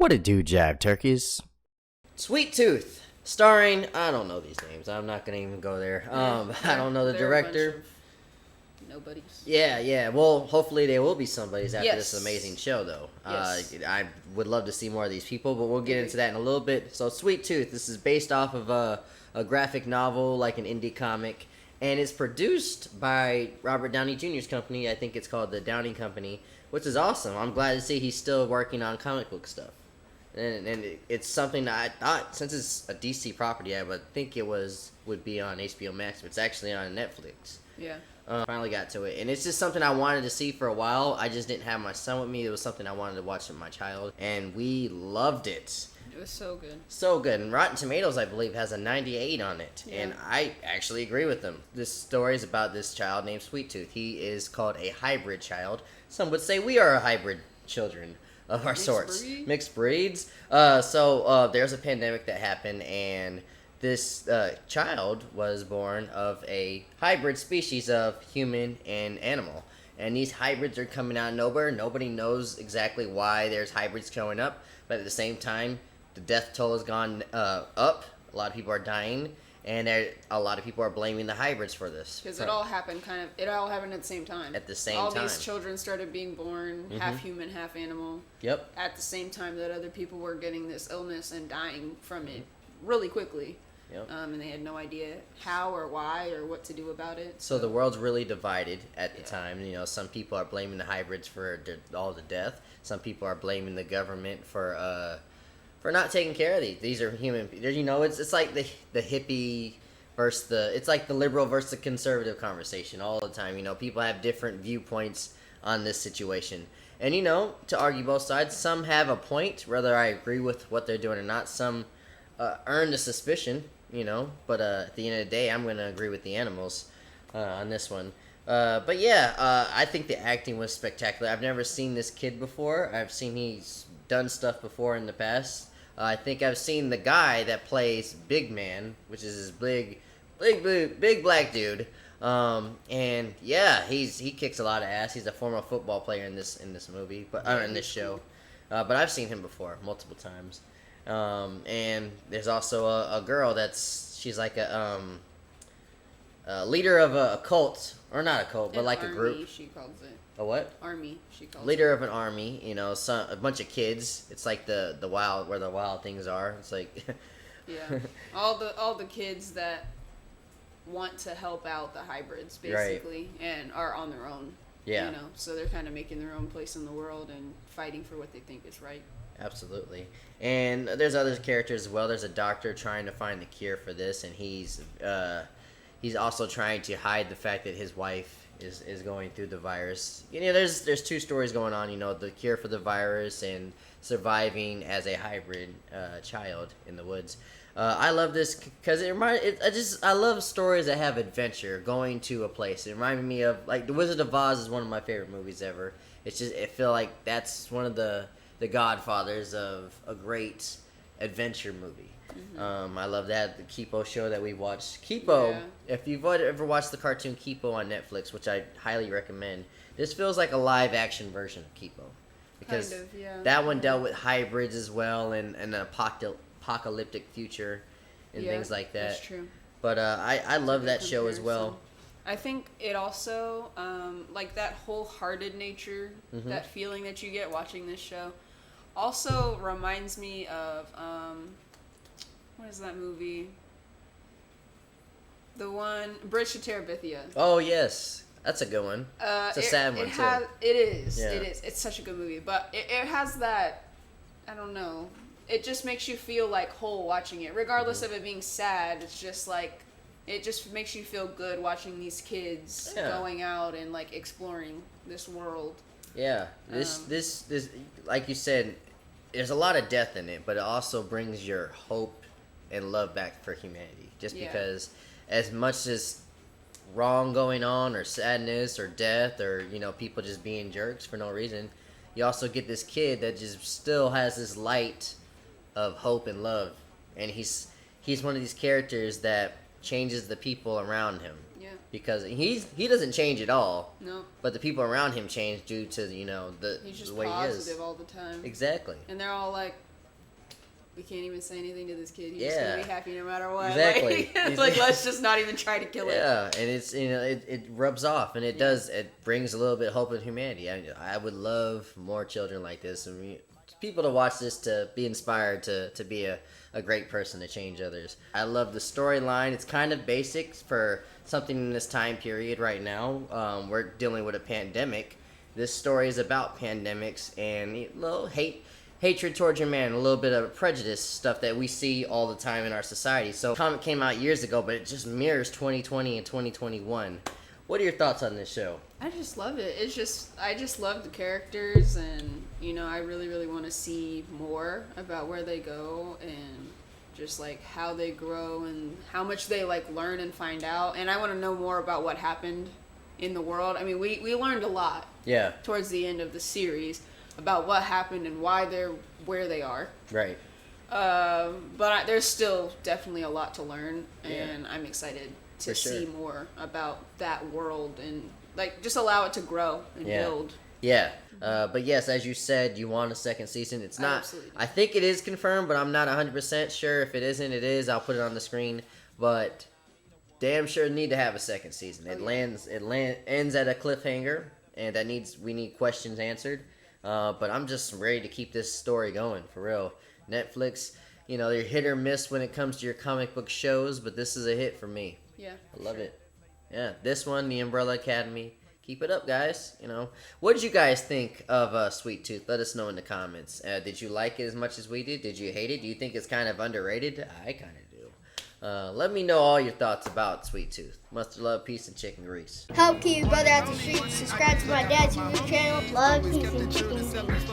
What it do, Jab Turkeys? Sweet Tooth, starring, I don't know these names. I'm not gonna even go there. I don't know the director. Nobodies. Yeah. Well, hopefully they will be somebody's after Yes. this amazing show, though. Yes. I would love to see more of these people, but we'll get into that in a little bit. So, Sweet Tooth, this is based off of a graphic novel, like an indie comic, and it's produced by Robert Downey Jr.'s company. I think it's called the Downey Company, which is awesome. I'm glad to see he's still working on comic book stuff. And it's something that I thought, since it's a DC property, I would think would be on HBO Max, but it's actually on Netflix. Yeah. Finally got to it, and it's just something I wanted to see for a while. I just didn't have my son with me. It was something I wanted to watch with my child, and we loved it. It was so good. So good. And Rotten Tomatoes, I believe, has a 98 on it, Yeah. and I actually agree with them. This story is about this child named Sweet Tooth. He is called a hybrid child. Some would say we are a hybrid children of our sorts. Mixed breeds. So there's a pandemic that happened, and this child was born of a hybrid species of human and animal. And these hybrids are coming out of nowhere. Nobody knows exactly why there's hybrids showing up. But at the same time, the death toll has gone up. A lot of people are dying. And a lot of people are blaming the hybrids for this. Because it all happened at the same time. At the same all time. All these children started being born, half human, half animal. Yep. At the same time that other people were getting this illness and dying from it really quickly. Yep. And they had no idea how or why or what to do about it. So the world's really divided at the time. You know, some people are blaming the hybrids for all the death. Some people are blaming the government for not taking care of these. These are human. You know, it's like the hippie versus it's like the liberal versus the conservative conversation all the time. You know, people have different viewpoints on this situation. And, you know, to argue both sides, some have a point, whether I agree with what they're doing or not. Some earn the suspicion, you know. But at the end of the day, I'm going to agree with the animals on this one. But yeah, I think the acting was spectacular. I've never seen this kid before. I've seen he's done stuff before in the past. I think I've seen the guy that plays Big Man, which is this big black dude. And yeah, he kicks a lot of ass. He's a former football player in this movie, in this show. But I've seen him before multiple times. And there's also a girl she's like a leader of a cult, or not a cult, but like army, a group. She calls it. A what? Army. She calls leader it. of an army. You know, a bunch of kids. It's like the wild, where the wild things are. It's like yeah, all the kids that want to help out the hybrids basically, right. And are on their own. Yeah. You know, so they're kind of making their own place in the world and fighting for what they think is right. Absolutely. And there's other characters as well. There's a doctor trying to find the cure for this, and he's also trying to hide the fact that his wife is going through the virus. You know, there's two stories going on. You know, the cure for the virus and surviving as a hybrid child in the woods. I love this because I love stories that have adventure, going to a place. It reminded me of, like, The Wizard of Oz is one of my favorite movies ever. I feel like that's one of the godfathers of a great adventure movie. Mm-hmm. I love that. The Kipo show that we watched. Kipo, yeah. If you've ever watched the cartoon Kipo on Netflix, which I highly recommend, this feels like a live action version of Kipo. Because kind of, yeah. That one dealt with hybrids as well, and an apocalyptic future and things like that. That's true. But I love that show as well. I think it also, like that wholehearted nature, that feeling that you get watching this show, also reminds me of, what is that movie? The one, Bridge to Terabithia. Oh, yes. That's a good one. It's a sad one, too. It is. Yeah. It is. It's such a good movie. But it has that, I don't know, it just makes you feel like whole watching it. Regardless of it being sad, it's just like, it just makes you feel good watching these kids going out and, like, exploring this world. Yeah. This, like you said, there's a lot of death in it, but it also brings your hope and love back for humanity. Just because as much as wrong going on, or sadness, or death, or, you know, people just being jerks for no reason, you also get this kid that just still has this light of hope and love. And he's one of these characters that changes the people around him. Yeah. Because he doesn't change at all. No. But the people around him change due to, you know, the way he is. He's just positive all the time. Exactly. And they're all like, we can't even say anything to this kid. He's Yeah. just gonna be happy no matter what. Exactly. Like let's just not even try to kill it. Yeah, and it's it rubs off, and it does. It brings a little bit of hope in humanity. I would love more children like this, and people to watch this to be inspired to be a great person to change others. I love the storyline. It's kind of basic for something in this time period right now. We're dealing with a pandemic. This story is about pandemics and a little hatred towards your man, a little bit of prejudice stuff that we see all the time in our society. So the comic came out years ago, but it just mirrors 2020 and 2021. What are your thoughts on this show? I just love it. I just love the characters, and I really, really want to see more about where they go and just like how they grow and how much they like learn and find out. And I want to know more about what happened in the world. I mean, we learned a lot. Yeah. Towards the end of the series about what happened and why they're where they are. Right. But there's still definitely a lot to learn, and I'm excited to see more about that world and like just allow it to grow and build. Yeah. But yes, as you said, you want a second season. It's not. Absolutely. I think it is confirmed, but I'm not 100% sure. If it isn't, it is. I'll put it on the screen. But damn sure need to have a second season. It ends at a cliffhanger, and we need questions answered. But I'm just ready to keep this story going, for real. Netflix, they're hit or miss when it comes to your comic book shows, but this is a hit for me. Yeah. I love it. Yeah, this one, The Umbrella Academy. Keep it up, guys. What did you guys think of Sweet Tooth? Let us know in the comments. Did you like it as much as we did? Did you hate it? Do you think it's kind of underrated? I kind of do. Let me know all your thoughts about Sweet Tooth. Much love, peace, and chicken grease. Help keep your brother out the streets. Subscribe to my dad's YouTube channel. Love, peace, and chicken grease.